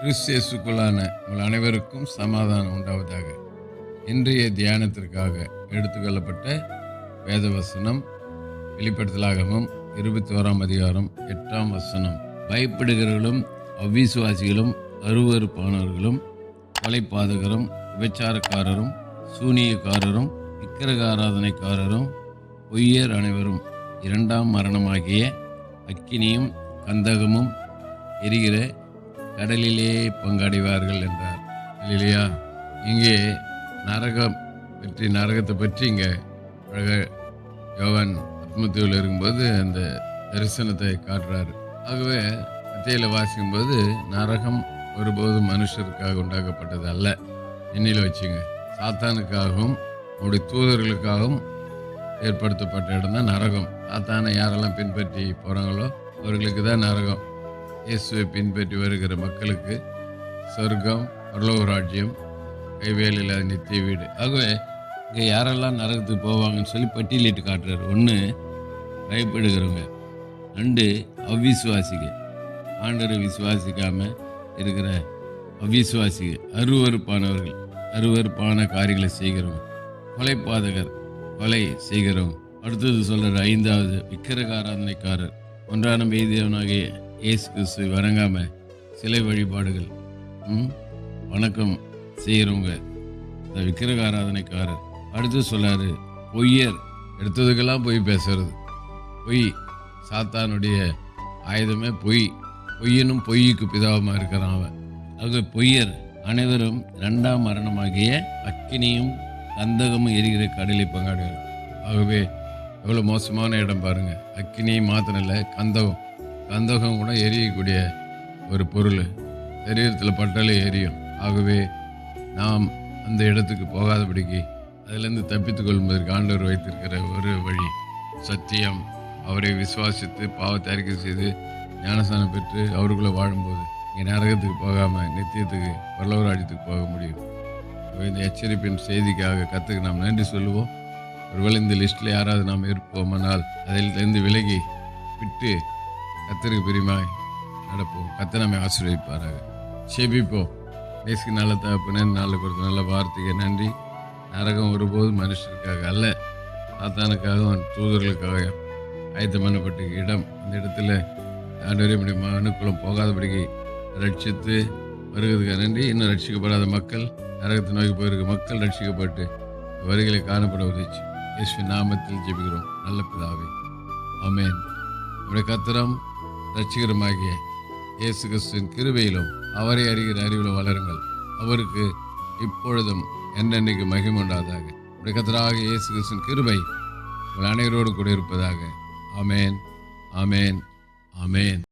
கிறிஸ்து இயேசுக்குள்ளான உங்கள் அனைவருக்கும் சமாதானம் உண்டாவதாக. இன்றைய தியானத்திற்காக எடுத்துக்கொள்ளப்பட்ட வேதவசனம் வெளிப்படுத்தலாகவும் 21 அதிகாரம் 8 வசனம். பயப்படுகிறவர்களும் அவ்விசுவாசிகளும் அருவருப்பானவர்களும் கொலைபாதகரும் விபச்சாரக்காரரும் சூனியக்காரரும் விக்கிரக ஆராதனைக்காரரும் பொய்யர் அனைவரும் இரண்டாம் மரணமாகிய அக்கினியும் கந்தகமும் எரிகிற கடலிலே பங்கடைவார்கள் என்றார். இல்லையா? இங்கே நரகத்தை பற்றி இங்கே யோவான் ஆத்மத்தீவில் இருக்கும்போது அந்த தரிசனத்தை காட்டுறாரு. ஆகவே மத்தியில் வாசிக்கும்போது நரகம் ஒருபோதும் மனுஷருக்காக உண்டாக்கப்பட்டது அல்ல. எண்ணில் வச்சுங்க, சாத்தானுக்காகவும் அவருடைய தூதர்களுக்காகவும் ஏற்படுத்தப்பட்ட இடம் தான் நரகம். சாத்தானை யாரெல்லாம் பின்பற்றி போகிறாங்களோ அவர்களுக்கு தான் நரகம். இயேசுவை பின்பற்றி வருகிற மக்களுக்கு சொர்க்கம், பரலோக ராஜ்யம், கைவேல் இல்லாத நித்திய வீடு. ஆகவே இங்கே யாரெல்லாம் நரகத்துக்கு போவாங்கன்னு சொல்லி பட்டியலிட்டு காட்டுறாரு. 1 பயப்படுகிறவங்க, 2 அவ்விசுவாசிக, ஆண்டரை விசுவாசிக்காமல் இருக்கிற அவ்விசுவாசிக, அருவருப்பானவர்கள், அருவருப்பான காரியங்களை செய்கிறவங்க, கொலைபாதகர், கொலை செய்கிறவங்க. அடுத்தது சொல்கிற 5வது விக்கிரக ஆராதனைக்காரர், ஒன்றான மெய்தேவனாகிய இயேசு கிறிஸ்துவை வணங்காம சிலை வழிபாடுகள் வணக்கம் செய்கிறவங்க, இந்த விக்கிரக ஆராதனைக்காரர். அடுத்து சொல்லாரு பொய்யர், எடுத்ததுக்கெல்லாம் பொய் பேசுறது. பொய் சாத்தானுடைய ஆயுதமே பொய். பொய்யனும் பொய்யுக்கு பிதாவமாக இருக்கிறான் அவன். ஆக பொய்யர் அனைவரும் 2ஆம் மரணமாகிய அக்கினியும் கந்தகமும் எரிகிற கடலை பங்காடுவார். ஆகவே எவ்வளோ மோசமான இடம் பாருங்க. அக்கினியும் மாத்திரம் இல்லை, கந்தகம் கூட எரியக்கூடிய ஒரு பொருள். சரீரத்தில் பட்டாலே எரியும். ஆகவே நாம் அந்த இடத்துக்கு போகாதபடிக்கு அதிலிருந்து தப்பித்துக் கொள்வதற்கு ஆண்டவர் வைத்திருக்கிற ஒரு வழி சத்தியம். அவரை விசுவாசித்து பாவத்தை அறிக்கை செய்து ஞானஸ்தானம் பெற்று அவருக்குள்ளே வாழும்போது இங்கே நரகத்துக்கு போகாமல் நித்தியத்துக்கு பரலோக ராஜ்யத்துக்கு போக முடியும். இந்த எச்சரிப்பின் செய்திக்காக கற்றுக்கு நாம் நன்றி சொல்லுவோம். ஒருவேளை இந்த லிஸ்ட்டில் யாராவது நாம் இருப்போமானால் அதிலிருந்து விலகி விட்டு கத்தருக்கு பிரியமாய் நடப்போம். கத்த நம்மை ஆசீர்வதிப்பாராக. செபிப்போம். நேசிக்கு நல்ல தகப்பனே, நாளுக்கு கொடுத்த நல்ல வார்த்தைக்கு நன்றி. நரகம் ஒருபோதும் மனுஷருக்காக அல்ல, சாத்தானுக்காக தூதர்களுக்காக ஆயத்தம் பண்ணப்பட்ட இடம். அந்த இடத்துல ஆண்டவரே மனுக்குளம் போகாதபடிக்கு ரட்சித்து வருகிறதுக்காக நன்றி. இன்னும் ரட்சிக்கப்படாத மக்கள், நரகத்தை நோக்கி போயிருக்க மக்கள் ரட்சிக்கப்பட்டு வருகளை காணப்பட உதவிச்சு இயேசுவின் நாமத்தில் ஜெபிக்கிறோம் நல்ல பிதாவே, ஆமென். நம்முடைய கர்த்தரும் ரட்சிகரமாகிய இயேசு கிறிஸ்துவின் கிருபையிலும் அவரை அறிகிற அறிவில் வளருங்கள். அவருக்கு இப்பொழுதும் என்றென்றைக்கு மகிமை உண்டாதாக. நம்முடைய கர்த்தராகிய இயேசு கிறிஸ்துவின் கிருபை உங்கள் அனைவரோடு கூட இருப்பதாக. ஆமென், ஆமென், ஆமென்.